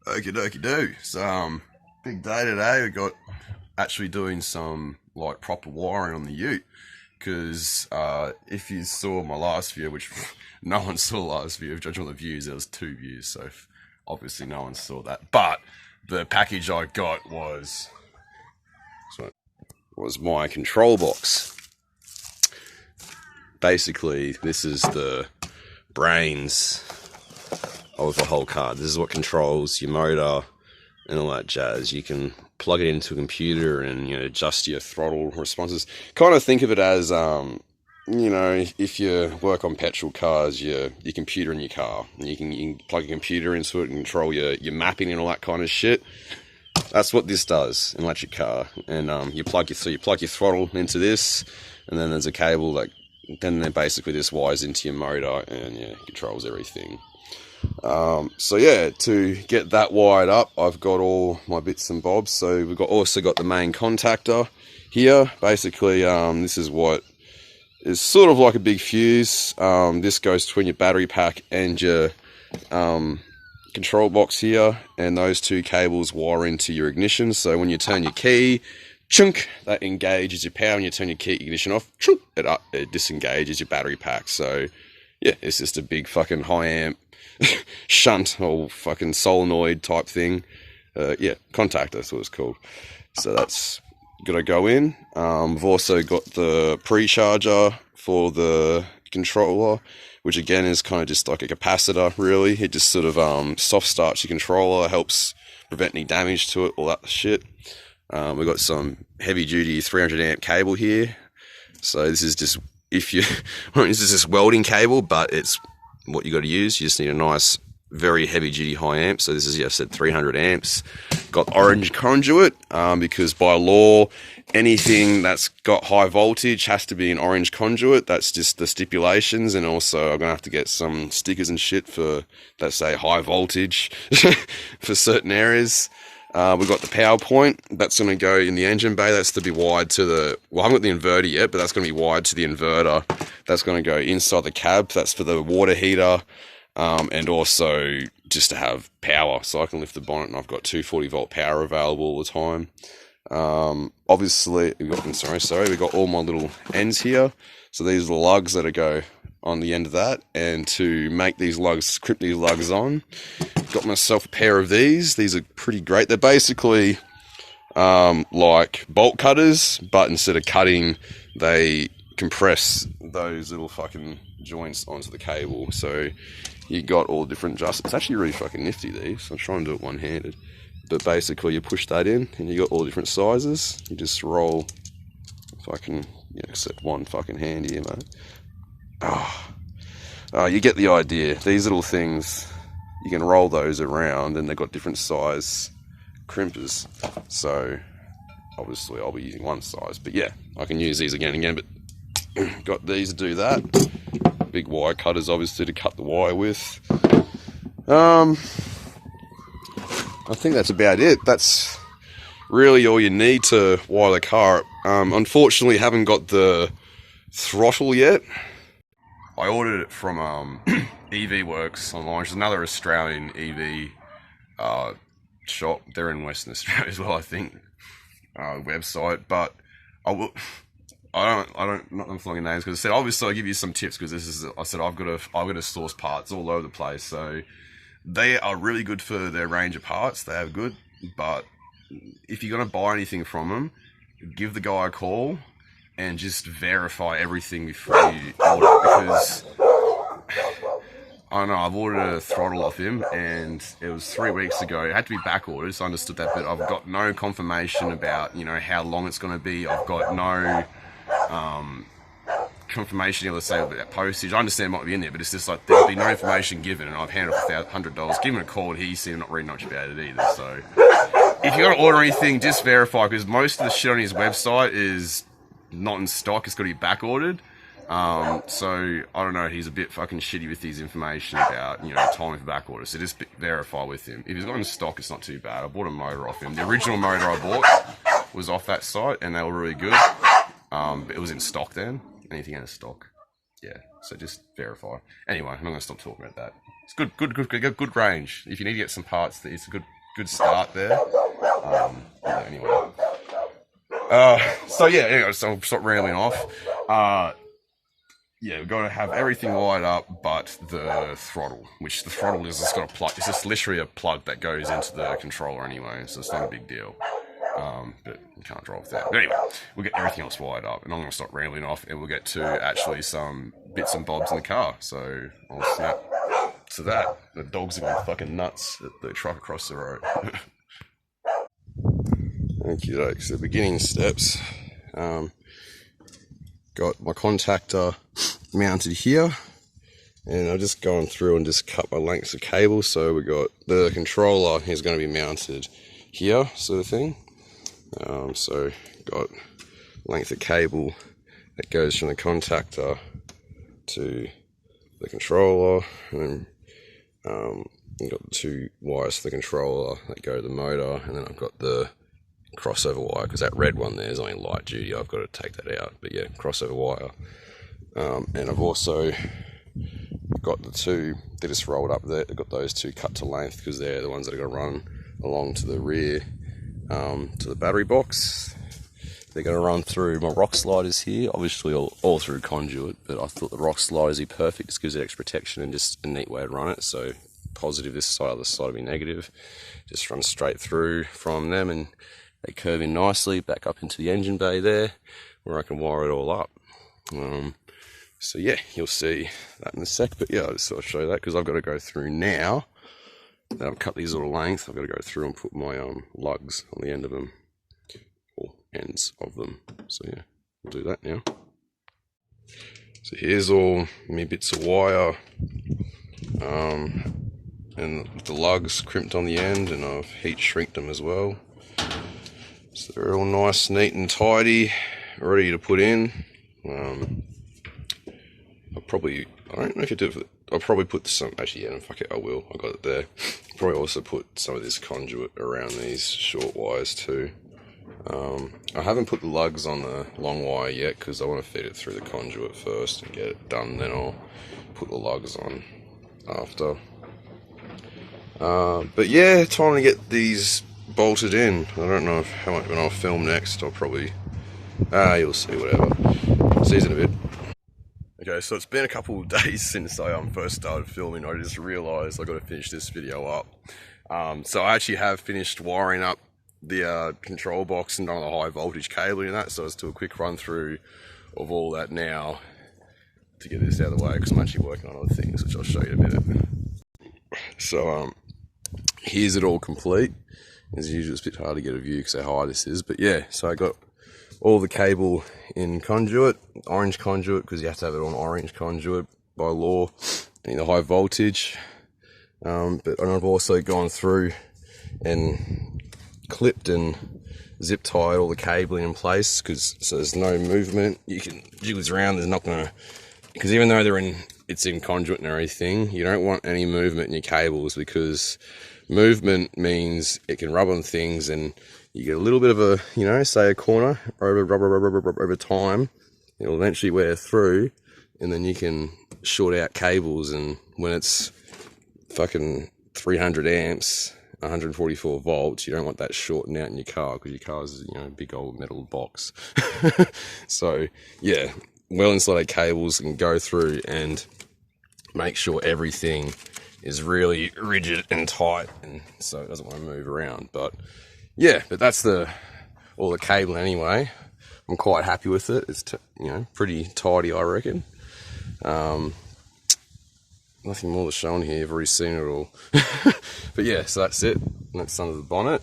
Okie dokie do. So, big day today. We got actually doing some like proper wiring on the ute. Because if you saw my last video, which no one saw last video, judging on the views, there was 2 views, so obviously no one saw that. But the package I got was my control box. Basically, this is the brains of the whole car. This is what controls your motor and all that jazz. You can plug it into a computer and adjust your throttle responses. Kind of think of it as if you work on petrol cars, your computer in your car. You can plug a computer into it and control your mapping and all that kind of shit. That's what this does, an electric car. And you plug your throttle into this, and then there's a cable that then basically this wires into your motor and controls everything. So yeah, to get that wired up, I've got all my bits and bobs. So we've also got the main contactor here. Basically, this is what is sort of like a big fuse. This goes between your battery pack and your control box here, and those two cables wire into your ignition. So when you turn your key, chunk, that engages your power. When you turn your key ignition off, chunk, it disengages your battery pack. So yeah, it's just a big fucking high amp shunt or fucking solenoid type thing. Contactor, that's what it's called. So that's gonna go in. We've also got the pre-charger for the controller, which again is kind of just like a capacitor, really. It just sort of soft starts your controller, helps prevent any damage to it, all that shit. We've got some heavy duty 300 amp cable here. So this is just, this is just welding cable, but it's what you got to use. You just need a nice, very heavy duty high amp. So this is, I said 300 amps. Got orange conduit, because by law, anything that's got high voltage has to be an orange conduit. That's just the stipulations. And also I'm gonna have to get some stickers and shit for that say high voltage for certain areas. We've got the power point that's going to go in the engine bay. That's to be wired to I haven't got the inverter yet, but that's going to be wired to the inverter. That's going to go inside the cab. That's for the water heater, and also just to have power, so I can lift the bonnet and I've got 240 volt power available all the time. Obviously, we've got all my little ends here. So these are the lugs that go on the end of that, and to make these lugs, crimp these lugs on, got myself a pair of these. These are pretty great. They're basically like bolt cutters, but instead of cutting, they compress those little fucking joints onto the cable. So you got all different adjustments. It's actually really fucking nifty, these. I'll try and do it one-handed. But basically you push that in and you got all different sizes. You just roll fucking, set one fucking hand here, mate. Oh, you get the idea. These little things, you can roll those around and they've got different size crimpers. So obviously I'll be using one size, but yeah, I can use these again and again, but got these to do that. Big wire cutters obviously to cut the wire with. I think that's about it. That's really all you need to wire the car up. Unfortunately haven't got the throttle yet. I ordered it from EV Works online, which is another Australian EV shop. They're in Western Australia as well, I think. Website, but I'm not flinging names because I said obviously I'll give you some tips because I've got to source parts all over the place. So they are really good for their range of parts. They are good, but if you're gonna buy anything from them, give the guy a call and just verify everything before you order it, because I don't know, I've ordered a throttle off him and it was 3 weeks ago. It had to be back ordered, so I understood that, but I've got no confirmation about, how long it's going to be. I've got no confirmation, let's say, about postage. I understand it might be in there, but it's just like there'll be no information given, and I've handed off $100. Give him a call, and he seemed not really much about it either. So if you're going to order anything, just verify, because most of the shit on his website is not in stock. It's got to be back ordered. So I don't know, he's a bit fucking shitty with his information about, timing for back order. So just verify with him. If he's got in stock, it's not too bad. I bought a motor off him. The original motor I bought was off that site and they were really good. It was in stock then. Anything out of stock. yeah, so just verify. Anyway, I'm not gonna stop talking about that. It's good range. If you need to get some parts, it's a good start there. Yeah, anyway. So yeah, anyway, so I'll stop rambling off. Yeah, we've got to have everything wired up but the throttle, which the throttle is just got a plug. It's just literally a plug that goes into the controller anyway, so it's not a big deal. But you can't drive with that. But anyway, we'll get everything else wired up, and I'm going to stop rambling off, and we'll get to actually some bits and bobs in the car. So I'll snap to that. The dogs are going fucking nuts at the truck across the road. Okay, so the beginning steps. Got my contactor mounted here, and I've just gone through and just cut my lengths of cable. So we got the controller is going to be mounted here, sort of thing. So got length of cable that goes from the contactor to the controller, and then I've got the two wires for the controller that go to the motor, and then I've got the crossover wire, because that red one there is only light duty. I've got to take that out, but yeah, crossover wire. And I've also got the two, they just rolled up there. I've got those two cut to length because they're the ones that are going to run along to the rear, to the battery box. They're going to run through my rock sliders here, obviously all through conduit, but I thought the rock sliders would be perfect, just gives it extra protection and just a neat way to run it. So positive this side, other side will be negative. Just run straight through from them, and they curve in nicely back up into the engine bay there, where I can wire it all up. So yeah, you'll see that in a sec, but yeah, I just thought I'd show that because I've got to go through now that I've cut these little lengths. I've got to go through and put my lugs on the end of them, or ends of them. So yeah, we'll do that now. So here's all my bits of wire, and the lugs crimped on the end, and I've heat shrinked them as well. So they're all nice, neat and tidy, ready to put in. I don't know if you do it, I'll probably put some, actually yeah, fuck it, I will, I got it there. Probably also put some of this conduit around these short wires too. I haven't put the lugs on the long wire yet because I want to feed it through the conduit first and get it done, then I'll put the lugs on after. But yeah, time to get these bolted in. I don't know how much, when I'll film next, I'll probably, you'll see, whatever. See you in a bit. Okay, so it's been a couple of days since I first started filming. I just realised I got to finish this video up. So I actually have finished wiring up the control box and done the high voltage cabling and that, so let's do a quick run through of all that now to get this out of the way, because I'm actually working on other things which I'll show you in a minute. So here's it all complete. As usual, it's a bit hard to get a view because how high this is, but yeah, so I got all the cable in conduit, orange conduit, because you have to have it on orange conduit by law, and the high voltage. And I've also gone through and clipped and zip tied all the cabling in place, so there's no movement. You can jiggle this around. There's not gonna, because even though it's in conduit and everything, you don't want any movement in your cables, because movement means it can rub on things and you get a little bit of a, say a corner over time, it'll eventually wear through, and then you can short out cables, and when it's fucking 300 amps, 144 volts, you don't want that shorting out in your car, because your car's, a big old metal box. So yeah, well insulated cables can go through and make sure everything is really rigid and tight, and so it doesn't want to move around. But yeah, but that's all the cable anyway. I'm quite happy with it. It's pretty tidy, I reckon. Nothing more to show on here. You've already seen it all. But yeah, so that's it. And that's under the bonnet.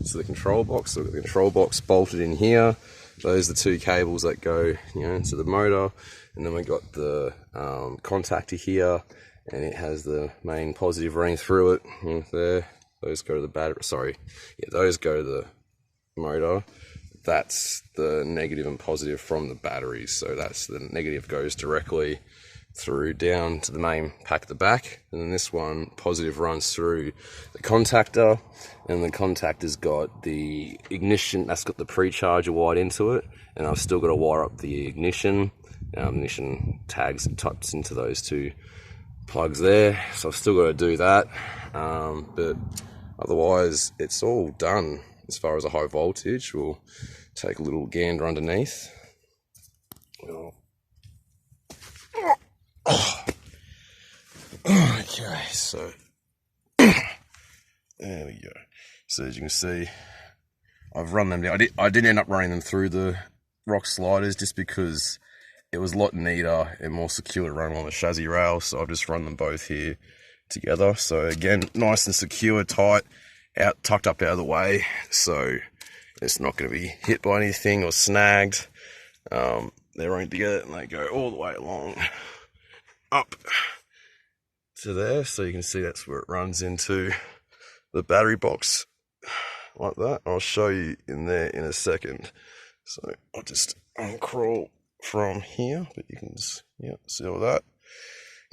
So the control box. So we've got the control box bolted in here. Those are the two cables that go, to the motor. And then we got the contactor here, and it has the main positive running through it. There. Those go to the battery. Sorry, yeah, those go to the motor. That's the negative and positive from the batteries. So that's the negative goes directly through down to the main pack at the back, and then this one positive runs through the contactor, and the contactor's got the ignition, that's got the pre-charger wired into it, and I've still got to wire up the ignition ignition tags and types into those two plugs there. So I've still got to do that, but otherwise it's all done as far as a high voltage. We'll take a little gander underneath. Okay, so there we go. So as you can see, I've run them down. I didn't end up running them through the rock sliders just because it was a lot neater and more secure to run on the chassis rail. So I've just run them both here together. So again, nice and secure, tight, out, tucked up out of the way. So it's not going to be hit by anything or snagged. They're running together and they go all the way along up to there. So you can see that's where it runs into the battery box like that. I'll show you in there in a second. So I'll just uncrawl from here, but you can just, yeah, see all that.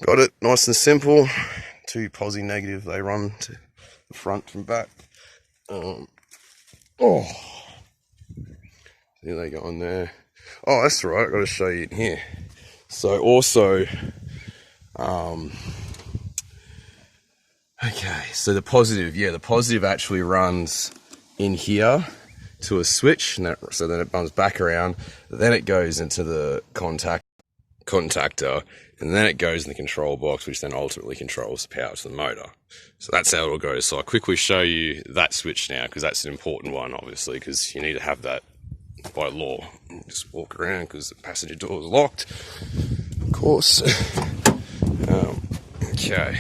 Got it, nice and simple. Two posi negative, they run to the front and back. Here they go on there. Oh, that's right, I've got to show you in here. So also, okay, so the positive actually runs in here to a switch, and so then it runs back around, then it goes into the contactor, and then it goes in the control box, which then ultimately controls the power to the motor. So that's how it all goes. So I'll quickly show you that switch now, because that's an important one, obviously, because you need to have that by law. Just walk around because the passenger door is locked, of course. Okay,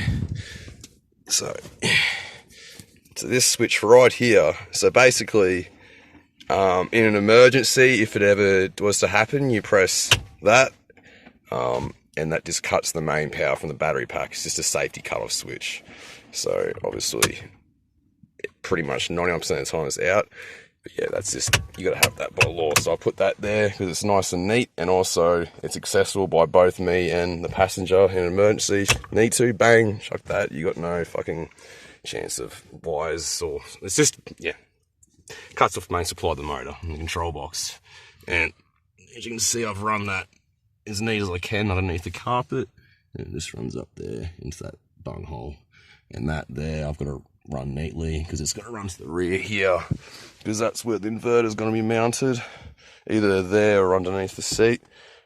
so this switch right here, so basically in an emergency, if it ever was to happen, you press that, and that just cuts the main power from the battery pack. It's just a safety cutoff switch. So obviously pretty much 99% of the time it's out. But yeah, that's just, you got to have that by law. So I put that there because it's nice and neat, and also it's accessible by both me and the passenger in an emergency. Need to, bang, chuck that. You got no fucking chance of wires, or it's just, yeah, cuts off main supply of the motor in the control box. And as you can see, I've run that as neat as I can underneath the carpet, and it just runs up there into that bung hole. And that there, I've got to run neatly because it's got to run to the rear here, because that's where the inverter is going to be mounted, either there or underneath the seat.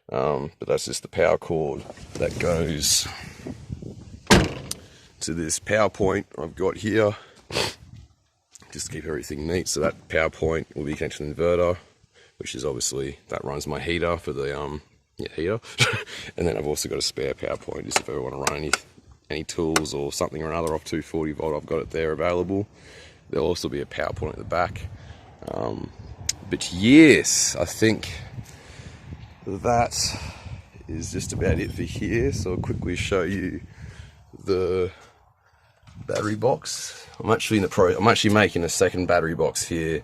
But that's just the power cord that goes to this power point I've got here, just to keep everything neat. So that power point will be connected to the inverter, which is obviously, that runs my heater for the heater. And then I've also got a spare power point just if I ever want to run any tools or something or another off 240 volt. I've got it there available. There'll also be a power point at the back. But yes, I think that is just about it for here. So I'll quickly show you the battery box. I'm actually making a second battery box here.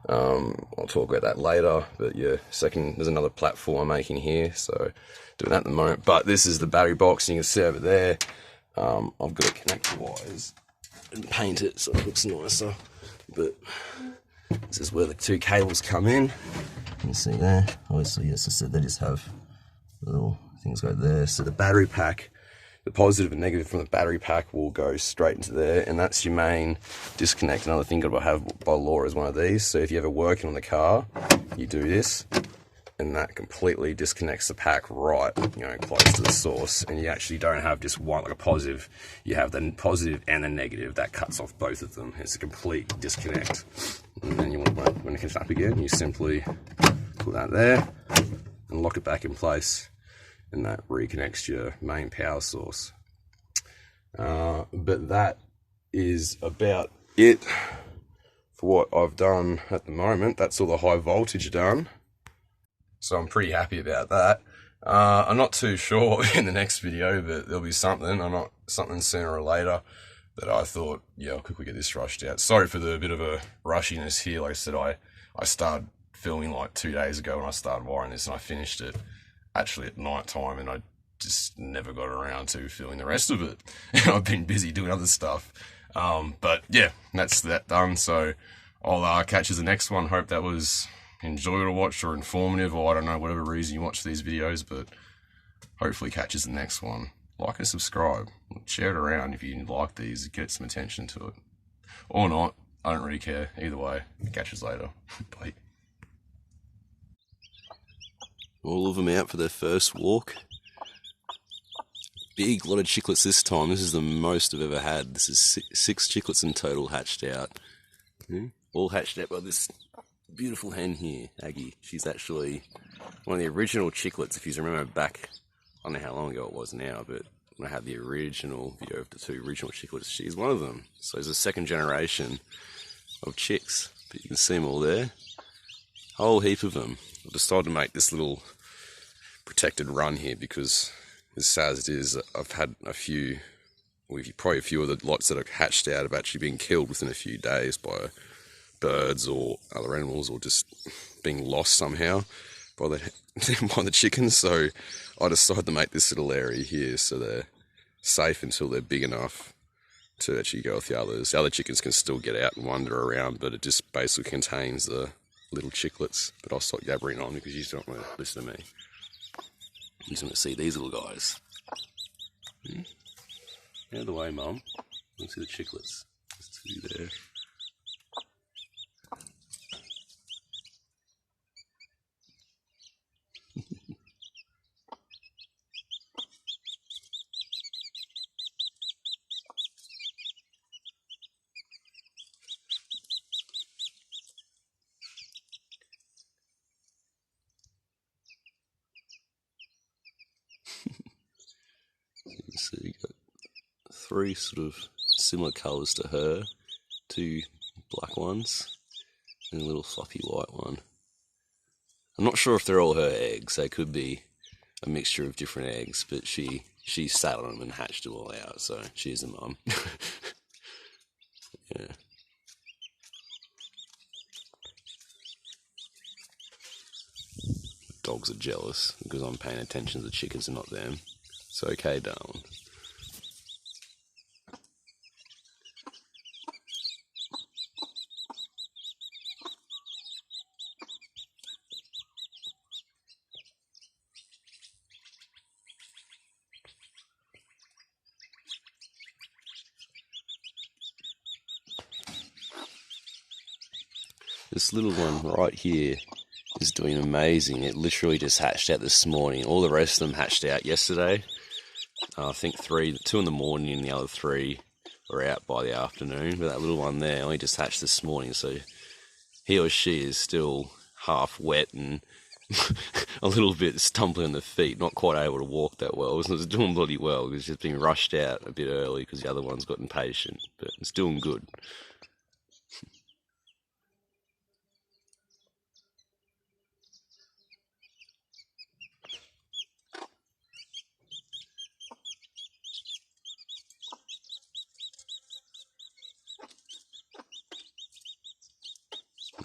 I'll talk about that later, but yeah, there's another platform I'm making here, so doing that at the moment. But this is the battery box, and you can see over there, I've got to connect the wires and paint it so it looks nicer. But this is where the two cables come in. You can see there, obviously, as I said, they just have little things go there. So the battery pack, the positive and negative from the battery pack will go straight into there, and that's your main disconnect. Another thing you've got to have by law is one of these. So if you're ever working on the car, you do this, and that completely disconnects the pack right, close to the source, and you actually don't have just one, like a positive. You have the positive and the negative. That cuts off both of them. It's a complete disconnect. And then when it comes up again, you simply put that there and lock it back in place, and that reconnects your main power source. But that is about it for what I've done at the moment. That's all the high voltage done. So I'm pretty happy about that. I'm not too sure in the next video, but there'll be something. Something sooner or later that I thought, yeah, I'll quickly get this rushed out. Sorry for the bit of a rushiness here. Like I said, I started filming like 2 days ago when I started wiring this, and I finished it actually at night time, and I just never got around to filming the rest of it. And I've been busy doing other stuff. But yeah, that's that done. So I'll catch you the next one. Hope that was enjoyable to watch or informative, or I don't know, whatever reason you watch these videos, but hopefully catches the next one. Like and subscribe. Share it around if you like these. Get some attention to it. Or not. I don't really care. Either way. Catch us later. Bye. All of them out for their first walk. Big lot of chicklets this time. This is the most I've ever had. This is six chicklets in total hatched out. All hatched out by this beautiful hen here, Aggie. She's actually one of the original chicklets, if you remember back, I don't know how long ago it was now, but when I had the original video of the two original chicklets, she's one of them. So there's a second generation of chicks, but you can see them all there. A whole heap of them. I decided to make this little protected run here because, as sad as it is, I've had a few, well, probably a few of the lots that have hatched out have actually been killed within a few days by birds or other animals, or just being lost somehow by the chickens. So I decided to make this little area here so they're safe until they're big enough to actually go with the others. The other chickens can still get out and wander around, but it just basically contains the little chicklets. But I'll stop yabbering on because you don't want to listen to me. You just want to see these little guys. Out of the way, Mum. Let's see the chicklets. There's two there. So you got three sort of similar colours to her, two black ones, and a little fluffy white one. I'm not sure if they're all her eggs. They could be a mixture of different eggs, but she sat on them and hatched them all out, so she's a mum. Yeah. Dogs are jealous because I'm paying attention to the chickens and not them. It's okay, darling. This little one right here is doing amazing. It literally just hatched out this morning. All the rest of them hatched out yesterday. I think two in the morning and the other three were out by the afternoon. But that little one there only just hatched this morning. So he or she is still half wet and a little bit stumbling on the feet, not quite able to walk that well. It's doing bloody well because it's just been rushed out a bit early because the other one's got impatient. But it's doing good.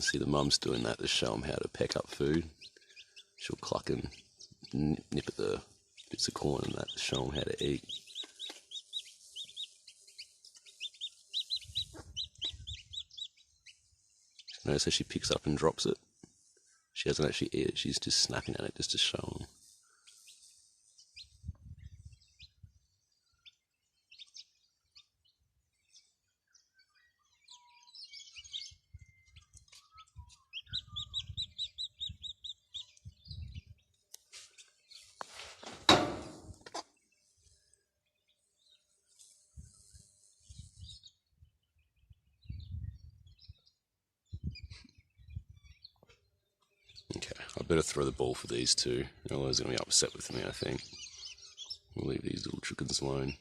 See, the mum's doing that to show them how to peck up food. She'll cluck and nip at the bits of corn and that to show them how to eat. Notice how she picks up and drops it. She doesn't actually eat it, she's just snapping at it just to show them. Okay, I better throw the ball for these two, otherwise they're going to be upset with me, I think. We'll leave these little chickens alone.